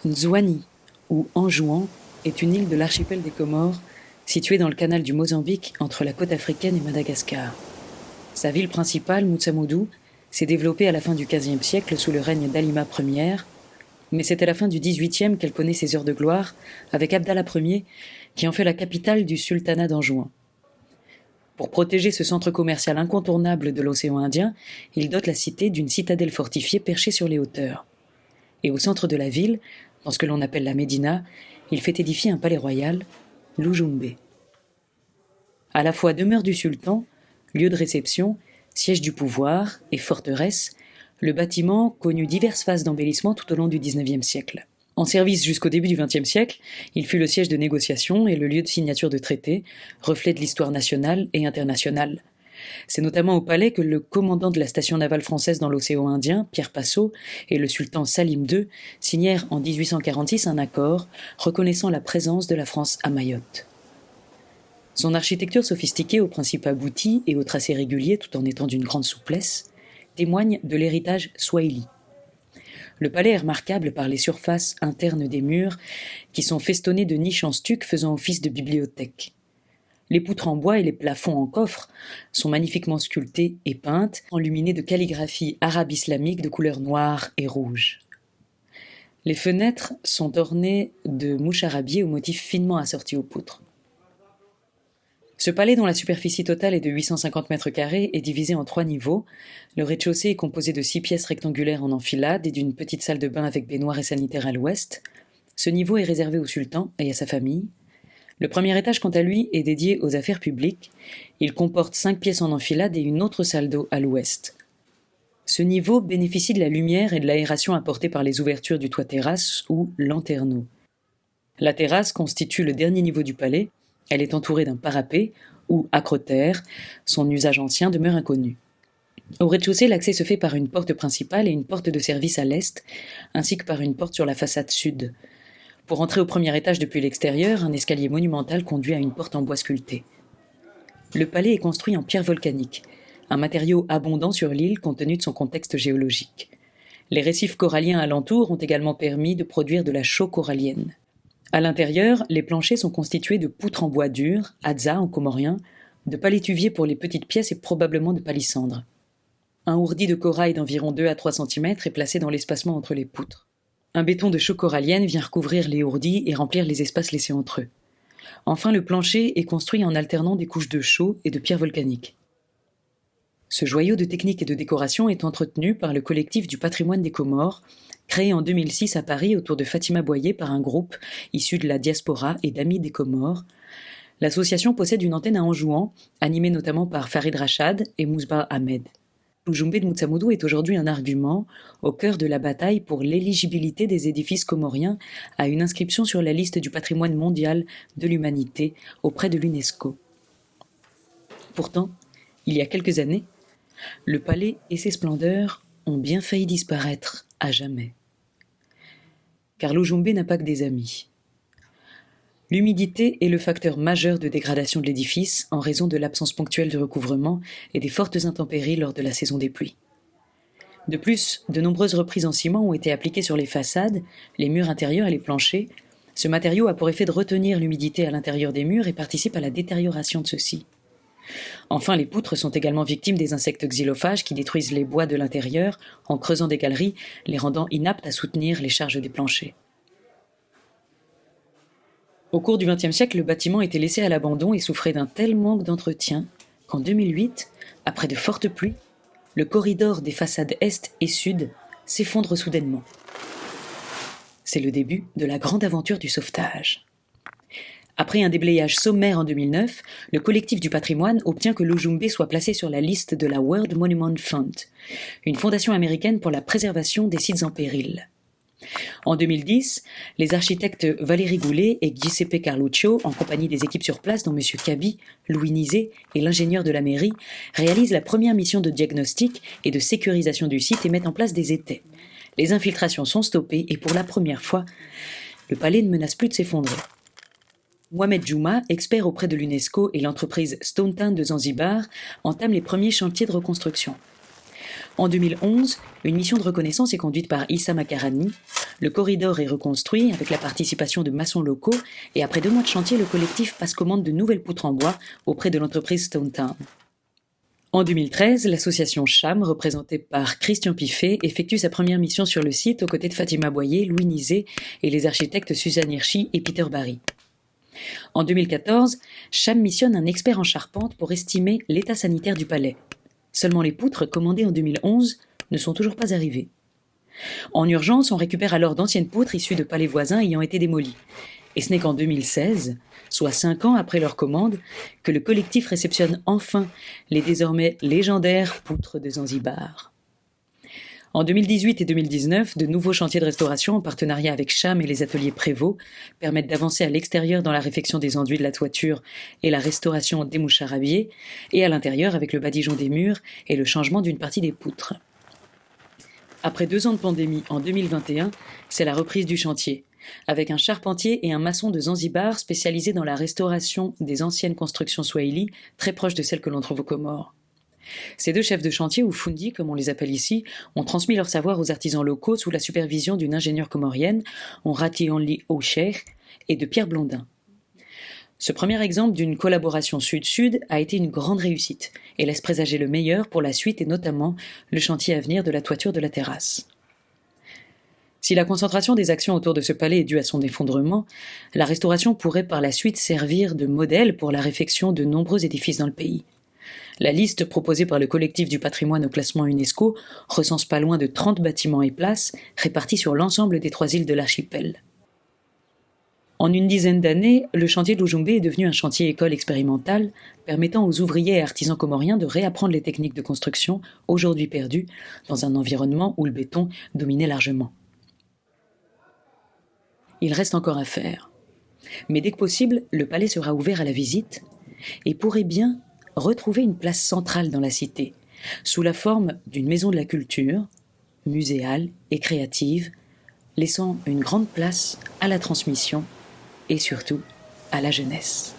Nzwani, ou Anjouan, est une île de l'archipel des Comores, située dans le canal du Mozambique entre la côte africaine et Madagascar. Sa ville principale, Mutsamudu, s'est développée à la fin du XVe siècle sous le règne d'Halima Ier, mais c'est à la fin du XVIIIe qu'elle connaît ses heures de gloire, avec Abdallah Ier, qui en fait la capitale du sultanat d'Anjouan. Pour protéger ce centre commercial incontournable de l'océan Indien, il dote la cité d'une citadelle fortifiée perchée sur les hauteurs. Et au centre de la ville, dans ce que l'on appelle la Médina, il fait édifier un palais royal, l'Ujumbe. À la fois demeure du sultan, lieu de réception, siège du pouvoir et forteresse, le bâtiment connut diverses phases d'embellissement tout au long du XIXe siècle. En service jusqu'au début du XXe siècle, il fut le siège de négociation et le lieu de signature de traités, reflet de l'histoire nationale et internationale. C'est notamment au palais que le commandant de la station navale française dans l'océan Indien, Pierre Passot, et le sultan Salim II signèrent en 1846 un accord reconnaissant la présence de la France à Mayotte. Son architecture sophistiquée aux principes aboutis et aux tracés réguliers tout en étant d'une grande souplesse témoigne de l'héritage swahili. Le palais est remarquable par les surfaces internes des murs qui sont festonnées de niches en stuc faisant office de bibliothèque. Les poutres en bois et les plafonds en coffre sont magnifiquement sculptés et peintes, enluminés de calligraphie arabe-islamique de couleur noire et rouge. Les fenêtres sont ornées de moucharabiés aux motifs finement assortis aux poutres. Ce palais, dont la superficie totale est de 850 mètres carrés, est divisé en 3 niveaux. Le rez-de-chaussée est composé de 6 pièces rectangulaires en enfilade et d'une petite salle de bain avec baignoire et sanitaire à l'ouest. Ce niveau est réservé au sultan et à sa famille. Le premier étage, quant à lui, est dédié aux affaires publiques. Il comporte 5 pièces en enfilade et une autre salle d'eau à l'ouest. Ce niveau bénéficie de la lumière et de l'aération apportées par les ouvertures du toit-terrasse ou lanterneau. La terrasse constitue le dernier niveau du palais. Elle est entourée d'un parapet ou acrotère. Son usage ancien demeure inconnu. Au rez-de-chaussée, l'accès se fait par une porte principale et une porte de service à l'est, ainsi que par une porte sur la façade sud. Pour entrer au premier étage depuis l'extérieur, un escalier monumental conduit à une porte en bois sculpté. Le palais est construit en pierre volcanique, un matériau abondant sur l'île compte tenu de son contexte géologique. Les récifs coralliens alentours ont également permis de produire de la chaux corallienne. À l'intérieur, les planchers sont constitués de poutres en bois dur, adza en comorien, de palétuvier pour les petites pièces et probablement de palissandre. Un ourdi de corail d'environ 2 à 3 cm est placé dans l'espacement entre les poutres. Un béton de chaux corallienne vient recouvrir les ourdis et remplir les espaces laissés entre eux. Enfin, le plancher est construit en alternant des couches de chaux et de pierres volcaniques. Ce joyau de technique et de décoration est entretenu par le collectif du patrimoine des Comores, créé en 2006 à Paris autour de Fatima Boyer par un groupe issu de la diaspora et d'amis des Comores. L'association possède une antenne à Anjouan, animée notamment par Farid Rachad et Mousba Ahmed. L'Ujumbe de Mutsamudu est aujourd'hui un argument au cœur de la bataille pour l'éligibilité des édifices comoriens à une inscription sur la liste du patrimoine mondial de l'humanité auprès de l'UNESCO. Pourtant, il y a quelques années, le palais et ses splendeurs ont bien failli disparaître à jamais. Car l'Ujumbe n'a pas que des amis. L'humidité est le facteur majeur de dégradation de l'édifice en raison de l'absence ponctuelle de recouvrement et des fortes intempéries lors de la saison des pluies. De plus, de nombreuses reprises en ciment ont été appliquées sur les façades, les murs intérieurs et les planchers. Ce matériau a pour effet de retenir l'humidité à l'intérieur des murs et participe à la détérioration de ceux-ci. Enfin, les poutres sont également victimes des insectes xylophages qui détruisent les bois de l'intérieur en creusant des galeries, les rendant inaptes à soutenir les charges des planchers. Au cours du XXe siècle, le bâtiment était laissé à l'abandon et souffrait d'un tel manque d'entretien qu'en 2008, après de fortes pluies, le corridor des façades est et sud s'effondre soudainement. C'est le début de la grande aventure du sauvetage. Après un déblayage sommaire en 2009, le collectif du patrimoine obtient que l'Ujumbe soit placé sur la liste de la World Monument Fund, une fondation américaine pour la préservation des sites en péril. En 2010, les architectes Valérie Goulet et Giuseppe Carluccio, en compagnie des équipes sur place dont M. Cabi, Louis Nizet et l'ingénieur de la mairie, réalisent la première mission de diagnostic et de sécurisation du site et mettent en place des étais. Les infiltrations sont stoppées et pour la première fois, le palais ne menace plus de s'effondrer. Mohamed Juma, expert auprès de l'UNESCO et l'entreprise Stone Town de Zanzibar, entame les premiers chantiers de reconstruction. En 2011, une mission de reconnaissance est conduite par Issa Makarani. Le corridor est reconstruit avec la participation de maçons locaux et après 2 mois de chantier, le collectif passe commande de nouvelles poutres en bois auprès de l'entreprise Stone Town. En 2013, l'association CHAM, représentée par Christian Piffet, effectue sa première mission sur le site aux côtés de Fatima Boyer, Louis Nizet et les architectes Suzanne Hirschi et Peter Barry. En 2014, CHAM missionne un expert en charpente pour estimer l'état sanitaire du palais. Seulement les poutres, commandées en 2011, ne sont toujours pas arrivées. En urgence, on récupère alors d'anciennes poutres issues de palais voisins ayant été démolis. Et ce n'est qu'en 2016, soit 5 ans après leur commande, que le collectif réceptionne enfin les désormais légendaires poutres de Zanzibar. En 2018 et 2019, de nouveaux chantiers de restauration en partenariat avec CHAM et les ateliers Prévost permettent d'avancer à l'extérieur dans la réfection des enduits de la toiture et la restauration des moucharabiers, et à l'intérieur avec le badigeon des murs et le changement d'une partie des poutres. Après 2 ans de pandémie, en 2021, c'est la reprise du chantier, avec un charpentier et un maçon de Zanzibar spécialisés dans la restauration des anciennes constructions swahili, très proches de celles que l'on trouve aux Comores. Ces 2 chefs de chantier, ou fundi comme on les appelle ici, ont transmis leur savoir aux artisans locaux sous la supervision d'une ingénieure comorienne, Onrati Only O'Sheikh, et de Pierre Blondin. Ce premier exemple d'une collaboration sud-sud a été une grande réussite et laisse présager le meilleur pour la suite et notamment le chantier à venir de la toiture de la terrasse. Si la concentration des actions autour de ce palais est due à son effondrement, la restauration pourrait par la suite servir de modèle pour la réfection de nombreux édifices dans le pays. La liste proposée par le collectif du patrimoine au classement UNESCO recense pas loin de 30 bâtiments et places répartis sur l'ensemble des 3 îles de l'archipel. En une dizaine d'années, le chantier de l'Oujoumbé est devenu un chantier école expérimental permettant aux ouvriers et artisans comoriens de réapprendre les techniques de construction aujourd'hui perdues dans un environnement où le béton dominait largement. Il reste encore à faire. Mais dès que possible, le palais sera ouvert à la visite et pourrait bien retrouver une place centrale dans la cité, sous la forme d'une maison de la culture, muséale et créative, laissant une grande place à la transmission et surtout à la jeunesse.